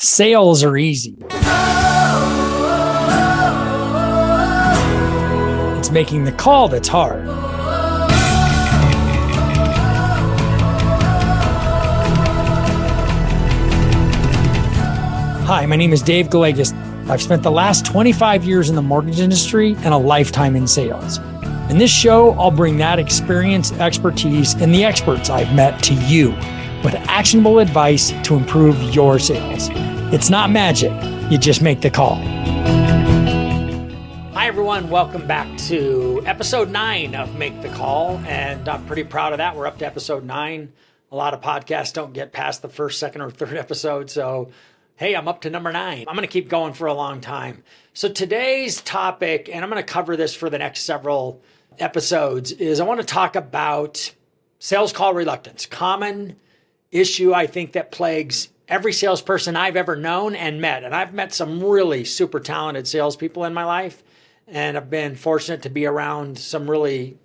Sales are easy. It's making the call that's hard. Hi, my name is Dave Gallegos. I've spent the last 25 years in the mortgage industry and a lifetime in sales. In this show, I'll bring that experience, expertise, and the experts I've met to you with actionable advice to improve your sales. It's not magic. You just make the call. Hi, everyone. Welcome back to episode 9 of Make the Call. And I'm pretty proud of that. We're up to episode 9. A lot of podcasts don't get past the first, second, or third episode. So, hey, I'm up to number 9. I'm going to keep going for a long time. So today's topic, and I'm going to cover this for the next several episodes, is I want to talk about sales call reluctance. Common issue, I think, that plagues every salesperson I've ever known and met. And I've met some really super talented salespeople in my life. And I've been fortunate to be around some really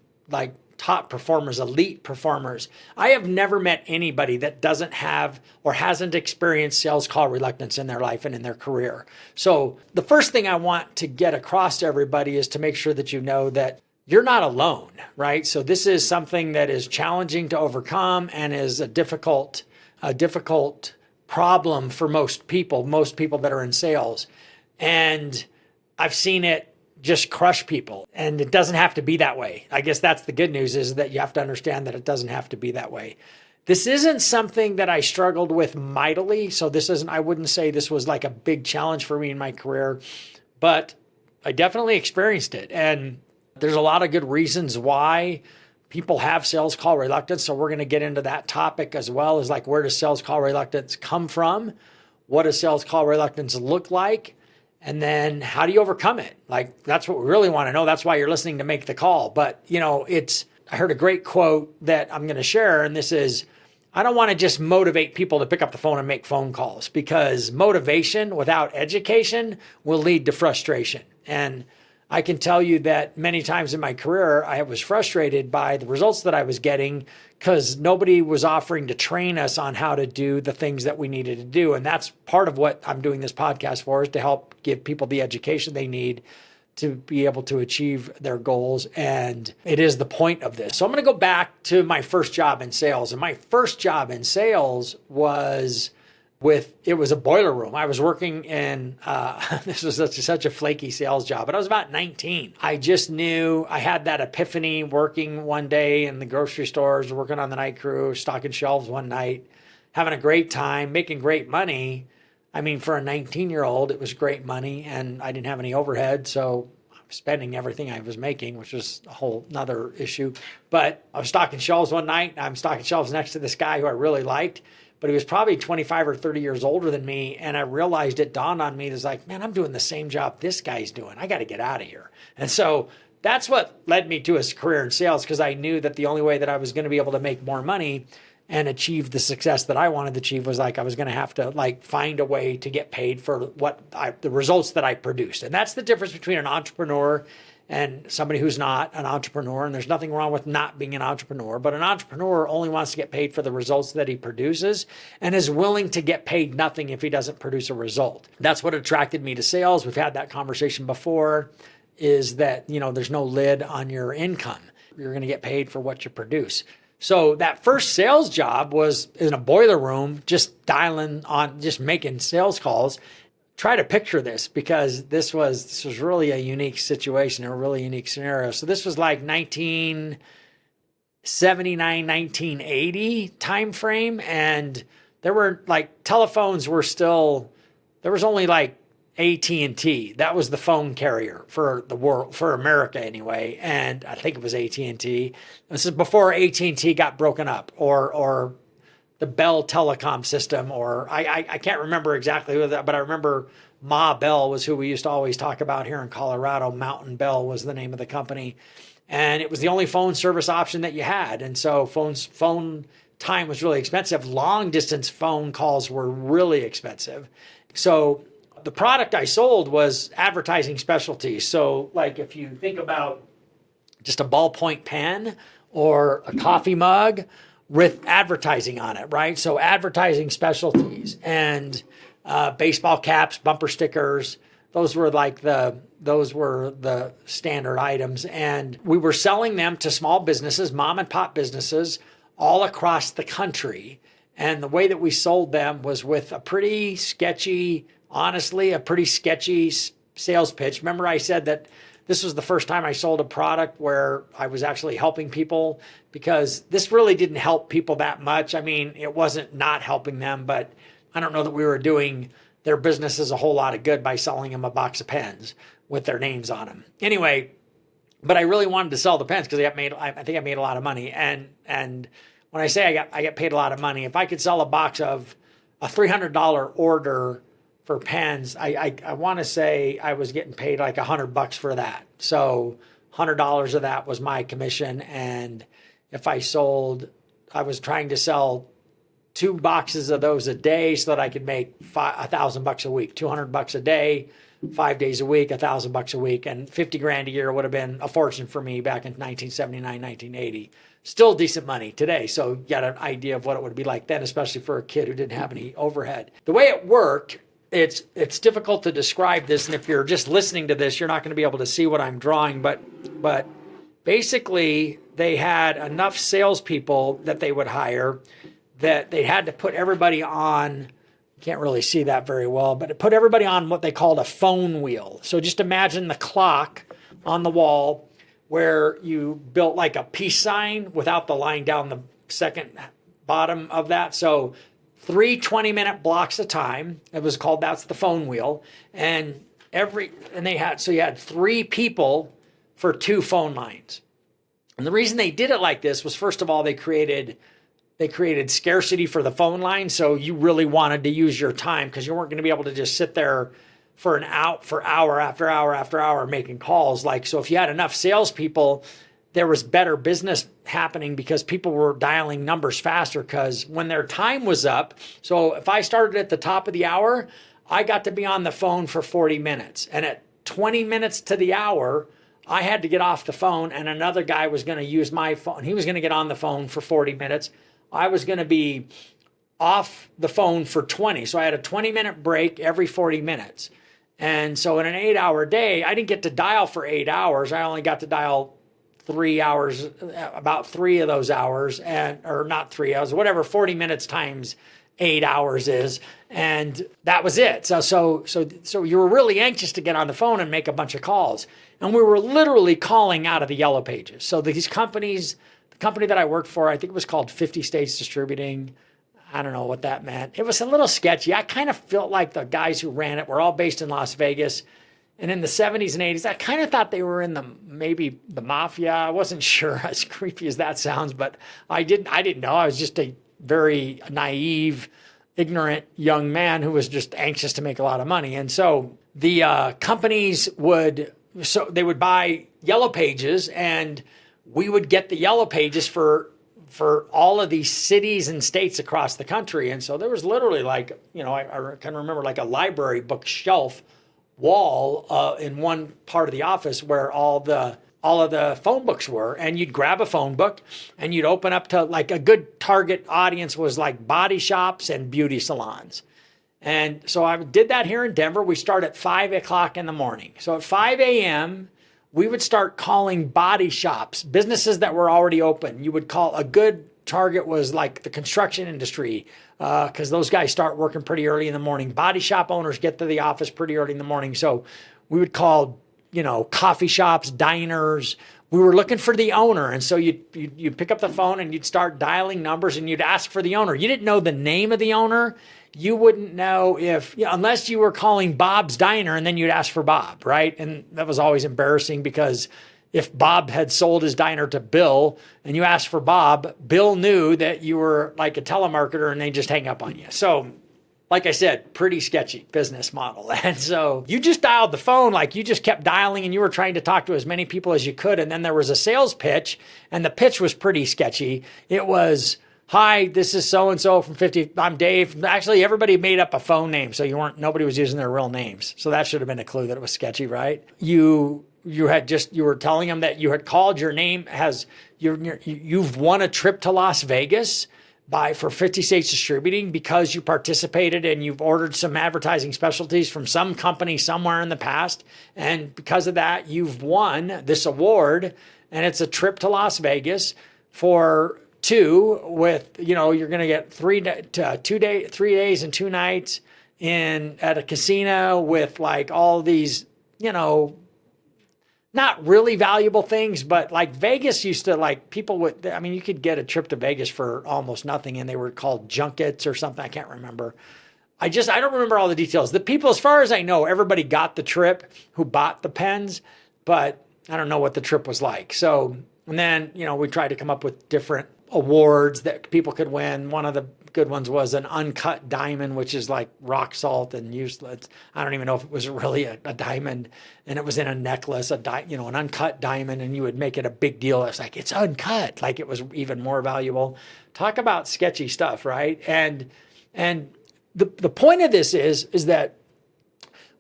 top performers, elite performers. I have never met anybody that doesn't have or hasn't experienced sales call reluctance in their life and in their career. So the first thing I want to get across to everybody is to make sure that you know that you're not alone, right? So this is something that is challenging to overcome and is a difficult problem for most people that are in sales. And I've seen it just crush people, and it doesn't have to be that way. I guess that's the good news, is that you have to understand that it doesn't have to be that way. This isn't something that I struggled with mightily. So I wouldn't say this was like a big challenge for me in my career, but I definitely experienced it. And there's a lot of good reasons why people have sales call reluctance. So we're going to get into that topic, as well as where does sales call reluctance come from? What does sales call reluctance look like? And then how do you overcome it? That's what we really want to know. That's why you're listening to Make the Call. But, I heard a great quote that I'm going to share. And this is, I don't want to just motivate people to pick up the phone and make phone calls, because motivation without education will lead to frustration. And I can tell you that many times in my career, I was frustrated by the results that I was getting because nobody was offering to train us on how to do the things that we needed to do. And that's part of what I'm doing this podcast for, is to help give people the education they need to be able to achieve their goals. And it is the point of this. So I'm going to go back to my first job in sales. And my first job in sales was it was a boiler room. I was working in, this was such a flaky sales job, but I was about 19. I just knew I had that epiphany working one day in the grocery stores, working on the night crew, stocking shelves one night, having a great time, making great money. I mean, for a 19-year-old, it was great money, and I didn't have any overhead, so I was spending everything I was making, which was a whole nother issue. But I was stocking shelves one night, and I'm stocking shelves next to this guy who I really liked, but he was probably 25 or 30 years older than me. And I realized, it dawned on me, man, I'm doing the same job this guy's doing. I got to get out of here. And so that's what led me to a career in sales, because I knew that the only way that I was going to be able to make more money and achieve the success that I wanted to achieve was I was going to have to find a way to get paid for the results that I produced. And that's the difference between an entrepreneur and somebody who's not an entrepreneur. And there's nothing wrong with not being an entrepreneur, but an entrepreneur only wants to get paid for the results that he produces and is willing to get paid nothing if he doesn't produce a result. That's what attracted me to sales. We've had that conversation before, is that, there's no lid on your income. You're going to get paid for what you produce. So that first sales job was in a boiler room, just making sales calls. Try to picture this, because this was really a unique situation, a really unique scenario. So this was 1979, 1980 time frame, and there were telephones were still, there was only AT&T. That was the phone carrier for the world, for America anyway, and I think it was AT&T. This is before AT&T got broken up, or the Bell Telecom system, or I can't remember exactly who that, but I remember Ma Bell was who we used to always talk about here in Colorado. Mountain Bell was the name of the company. And it was the only phone service option that you had. And so phone time was really expensive. Long distance phone calls were really expensive. So the product I sold was advertising specialties. So if you think about just a ballpoint pen or a coffee mug with advertising on it, right? So advertising specialties. And baseball caps, bumper stickers. Those were the standard items. And we were selling them to small businesses, mom and pop businesses all across the country. And the way that we sold them was with a pretty sketchy sales pitch. Remember I said that this was the first time I sold a product where I was actually helping people, because this really didn't help people that much. I mean, it wasn't not helping them, but I don't know that we were doing their businesses a whole lot of good by selling them a box of pens with their names on them. Anyway, but I really wanted to sell the pens because I think I made a lot of money. And when I say I get paid a lot of money, if I could sell a box of a $300 order for pens, I want to say I was getting paid like $100 for that. So $100 of that was my commission. And if I was trying to sell 2 boxes of those a day so that I could make $1,000 a week, $200 a day, 5 days a week, $1,000 a week, and 50 grand a year would have been a fortune for me back in 1979, 1980. Still decent money today. So you got an idea of what it would be like then, especially for a kid who didn't have any overhead. The way it worked, it's difficult to describe this. And if you're just listening to this, you're not going to be able to see what I'm drawing, but basically they had enough salespeople that they would hire that they had to put everybody on, you can't really see that very well, but it put everybody on what they called a phone wheel. So just imagine the clock on the wall where you built like a peace sign without the line down the second bottom of that. So 3 20-minute blocks of time. That's the phone wheel. And you had 3 people for 2 phone lines. And the reason they did it like this was, first of all, they created scarcity for the phone line. So you really wanted to use your time because you weren't going to be able to just sit there for hour after hour after hour making calls. So if you had enough salespeople, there was better business happening because people were dialing numbers faster because when their time was up. So if I started at the top of the hour, I got to be on the phone for 40 minutes. And at 20 minutes to the hour, I had to get off the phone and another guy was going to use my phone. He was going to get on the phone for 40 minutes. I was going to be off the phone for 20. So I had a 20-minute break every 40 minutes. And so in an 8-hour day, I didn't get to dial for 8 hours. I only got to dial 3 hours, about 3 of those hours, or not 3 hours, whatever 40 minutes times 8 hours is. And that was it. So you were really anxious to get on the phone and make a bunch of calls. And we were literally calling out of the yellow pages. So these companies, the company that I worked for, I think it was called 50 States Distributing. I don't know what that meant. It was a little sketchy. I kind of felt like the guys who ran it were all based in Las Vegas. And in the 70s and 80s, I kind of thought they were in maybe the mafia. I wasn't sure, as creepy as that sounds, but I didn't know. I was just a very naive, ignorant young man who was just anxious to make a lot of money. And so the companies would buy yellow pages, and we would get the yellow pages for all of these cities and states across the country. And so there was literally I can remember like a library bookshelf wall in one part of the office where all of the phone books were. And you'd grab a phone book and you'd open up to like a good target audience was like body shops and beauty salons. And so I did that here in Denver. We start at 5 o'clock in the morning. So at 5 a.m., we would start calling body shops, businesses that were already open. You would call, a good target was like the construction industry, because those guys start working pretty early in the morning. Body shop owners get to the office pretty early in the morning. So we would call, coffee shops, diners. We were looking for the owner. And so you'd pick up the phone and you'd start dialing numbers and you'd ask for the owner. You didn't know the name of the owner. You wouldn't know unless you were calling Bob's Diner and then you'd ask for Bob, right? And that was always embarrassing because if Bob had sold his diner to Bill and you asked for Bob, Bill knew that you were like a telemarketer and they just hang up on you. So like I said, pretty sketchy business model. And so you just dialed the phone, you just kept dialing and you were trying to talk to as many people as you could. And then there was a sales pitch and the pitch was pretty sketchy. It was, "Hi, this is so-and-so from 50. I'm Dave." Actually, everybody made up a phone name. So nobody was using their real names. So that should have been a clue that it was sketchy, right? You were telling them that you had called, your name you've won a trip to Las Vegas. for 50 states distributing because you participated and you've ordered some advertising specialties from some company somewhere in the past. And because of that, you've won this award, and it's a trip to Las Vegas for two with, you're going to get 3 days and 2 nights at a casino with like all these, not really valuable things, but like Vegas used to, like, people would, you could get a trip to Vegas for almost nothing, and they were called junkets or something. I can't remember. I don't remember all the details. The people, as far as I know, everybody got the trip who bought the pens, but I don't know what the trip was like. So, and then, we tried to come up with different awards that people could win. One of the good ones was an uncut diamond, which is like rock salt and useless. I don't even know if it was really a diamond, and it was in a necklace, an uncut diamond, and you would make it a big deal. It's like, it's uncut, like it was even more valuable. Talk about sketchy stuff, right? And the point of this is that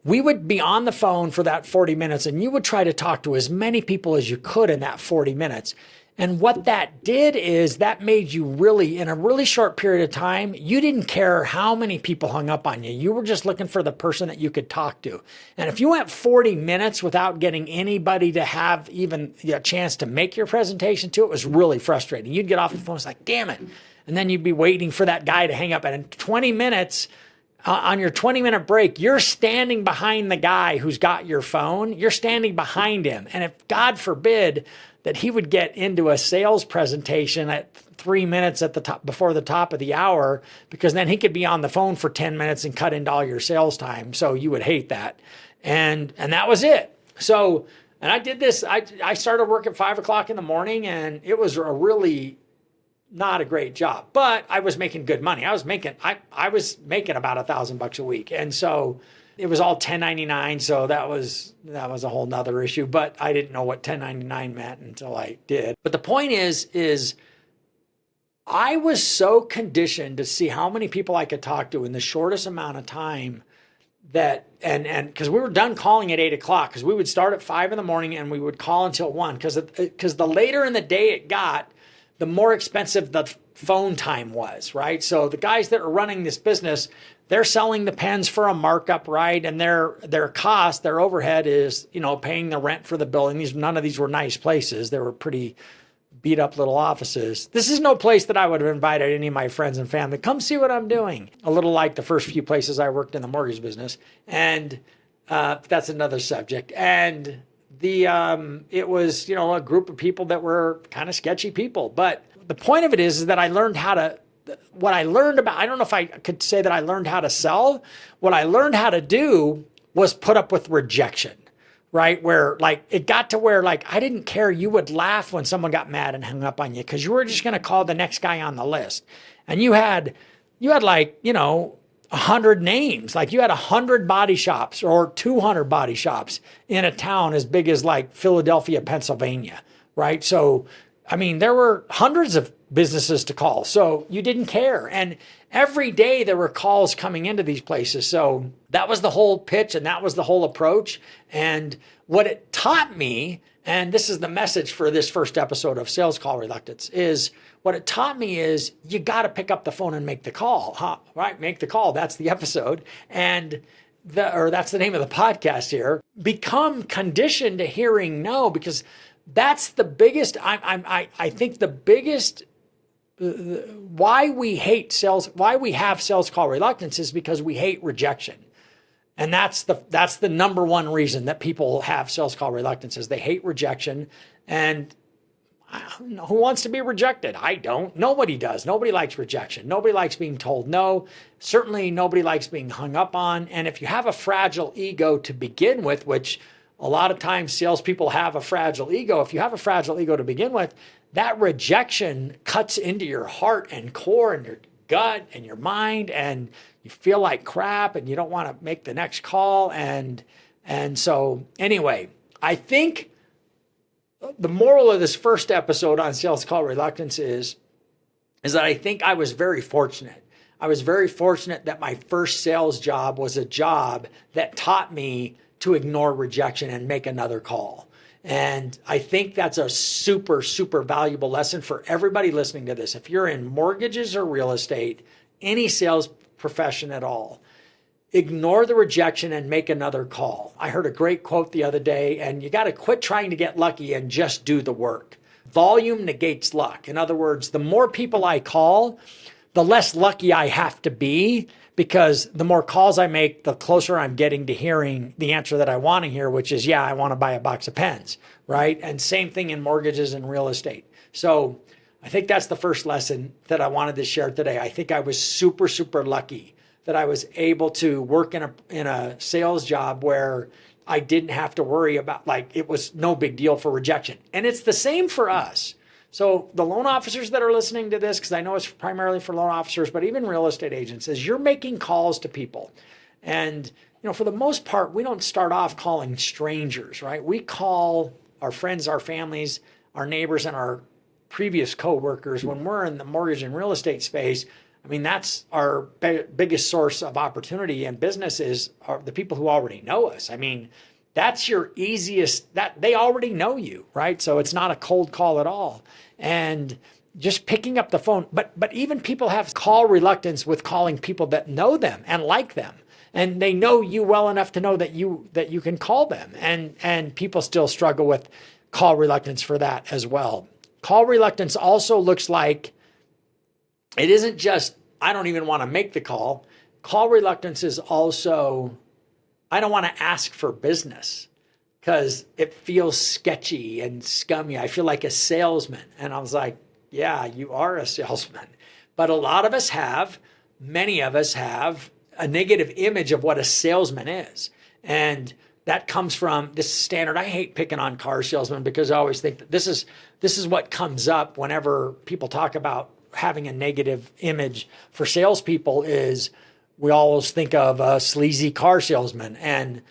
we would be on the phone for that 40 minutes, and you would try to talk to as many people as you could in that 40 minutes. And what that did is that made you really, in a really short period of time, you didn't care how many people hung up on you. You were just looking for the person that you could talk to. And if you went 40 minutes without getting anybody to have even a chance to make your presentation to, it was really frustrating. You'd get off the phone, it's like, damn it. And then you'd be waiting for that guy to hang up. And in 20 minutes, on your 20-minute break, you're standing behind the guy who's got your phone. You're standing behind him. And if, God forbid, that he would get into a sales presentation at 3 minutes at the top, before the top of the hour, because then he could be on the phone for 10 minutes and cut into all your sales time. So you would hate that. And that was it. So, and I did this, I started work at 5 o'clock in the morning, and it was a really not a great job, but I was making good money. I was making about $1,000 a week. And so it was all 1099. So that was a whole nother issue, but I didn't know what 1099 meant until I did. But the point is I was so conditioned to see how many people I could talk to in the shortest amount of time that, and because we were done calling at 8 o'clock, because we would start at 5 in the morning and we would call until 1, because the later in the day it got, the more expensive the phone time was, right? So the guys that are running this business, they're selling the pens for a markup, right? And their cost, their overhead is, paying the rent for the building. None of these were nice places. They were pretty beat up little offices. This is no place that I would have invited any of my friends and family. Come see what I'm doing. A little like the first few places I worked in the mortgage business. And that's another subject. And it was, a group of people that were kind of sketchy people. But the point of it is that I learned what I learned about, I don't know if I could say that I learned how to sell. What I learned how to do was put up with rejection, right? Where like, it got to where like, I didn't care. You would laugh when someone got mad and hung up on you, because you were just going to call the next guy on the list. And you had like, 100 names. Like you had 100 body shops or 200 body shops in a town as big as like Philadelphia, Pennsylvania, right? So, there were hundreds of businesses to call. So you didn't care. And every day there were calls coming into these places. So that was the whole pitch, and that was the whole approach. And what it taught me, and this is the message for this first episode of Sales Call Reluctance, is what it taught me is you got to pick up the phone and make the call, right? Make the call. That's the episode. And that's the name of the podcast here. Become conditioned to hearing no, because that's the biggest, I think the biggest, why we hate sales, why we have sales call reluctance is because we hate rejection. And that's the number one reason that people have sales call reluctance, is they hate rejection. And who wants to be rejected? I don't. Nobody does. Nobody likes rejection. Nobody likes being told no. Certainly nobody likes being hung up on. And if you have a fragile ego to begin with, which a lot of times salespeople have a fragile ego. If you have a fragile ego to begin with, that rejection cuts into your heart and core and your gut and your mind, and you feel like crap and you don't want to make the next call. And so anyway, I think the moral of this first episode on Sales Call Reluctance is that I think I was very fortunate. I was very fortunate that my first sales job was a job that taught me to ignore rejection and make another call. And I think that's a super, super valuable lesson for everybody listening to this. If you're in mortgages or real estate, any sales profession at all, ignore the rejection and make another call. I heard a great quote the other day, and you got to quit trying to get lucky and just do the work. Volume negates luck. In other words, the more people I call, the less lucky I have to be, because the more calls I make, the closer I'm getting to hearing the answer that I want to hear, which is, yeah, I want to buy a box of pens, right? And same thing in mortgages and real estate. So I think that's the first lesson that I wanted to share today. I think I was super, super lucky that I was able to work in a sales job where I didn't have to worry about, like, it was no big deal for rejection. And it's the same for us. So the loan officers that are listening to this, because I know it's primarily for loan officers, but even real estate agents, as you're making calls to people. And, for the most part, we don't start off calling strangers, right? We call our friends, our families, our neighbors, and our previous coworkers. When we're in the mortgage and real estate space, I mean, that's our biggest source of opportunity and businesses are the people who already know us. I mean, that's your easiest, that they already know you, right? So it's not a cold call at all. And just picking up the phone, but even people have call reluctance with calling people that know them and like them. And they know you well enough to know that you can call them. And people still struggle with call reluctance for that as well. Call reluctance also looks like, it isn't just, I don't even want to make the call. Call reluctance is also, I don't want to ask for business because it feels sketchy and scummy. I feel like a salesman. And I was like, yeah, you are a salesman. But a lot of us have, many of us have a negative image of what a salesman is. And that comes from this standard. I hate picking on car salesmen because I always think that this is what comes up whenever people talk about having a negative image for salespeople. Is we always think of a sleazy car salesman. And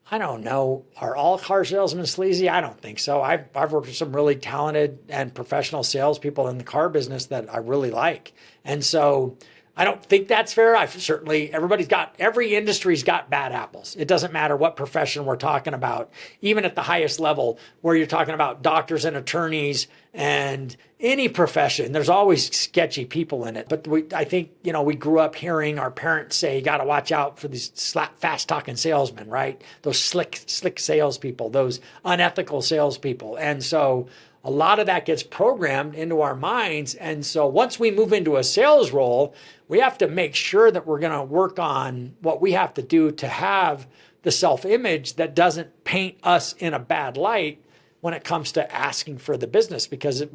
I don't know, are all car salesmen sleazy? I don't think so. I've worked with some really talented and professional salespeople in the car business that I really like. And so I don't think that's fair. Every industry's got bad apples. It doesn't matter what profession we're talking about, even at the highest level where you're talking about doctors and attorneys and any profession, there's always sketchy people in it. But I think, we grew up hearing our parents say, you got to watch out for these fast talking salesmen, right? Those slick salespeople, those unethical salespeople. And so a lot of that gets programmed into our minds. And so once we move into a sales role, we have to make sure that we're going to work on what we have to do to have the self-image that doesn't paint us in a bad light when it comes to asking for the business, because I've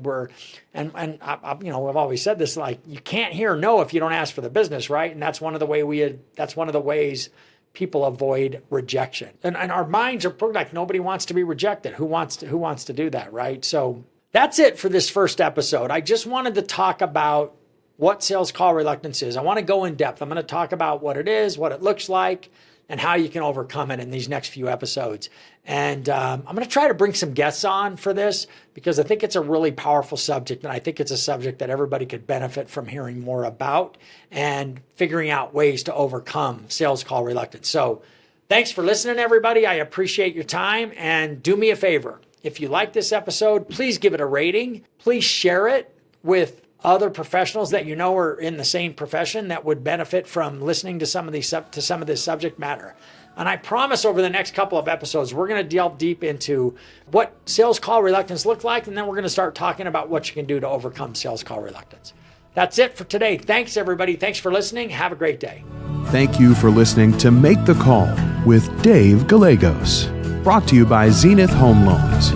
always said this, like, you can't hear no if you don't ask for the business, right? And that's one of the ways people avoid rejection. And our minds are programmed like nobody wants to be rejected. Who wants to do that, right? So that's it for this first episode. I just wanted to talk about what sales call reluctance is. I want to go in depth. I'm going to talk about what it is, what it looks like, and how you can overcome it in these next few episodes. And I'm going to try to bring some guests on for this because I think it's a really powerful subject. And I think it's a subject that everybody could benefit from hearing more about and figuring out ways to overcome sales call reluctance. So thanks for listening, everybody. I appreciate your time. And do me a favor. If you like this episode, please give it a rating. Please share it with other professionals that you know are in the same profession that would benefit from listening to some of this subject matter. And I promise over the next couple of episodes, we're going to delve deep into what sales call reluctance looks like, and then we're going to start talking about what you can do to overcome sales call reluctance. That's it for today. Thanks, everybody. Thanks for listening. Have a great day. Thank you for listening to Make the Call with Dave Gallegos, brought to you by Zenith Home Loans.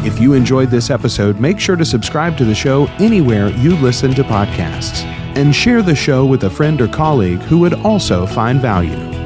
If you enjoyed this episode, make sure to subscribe to the show anywhere you listen to podcasts and share the show with a friend or colleague who would also find value.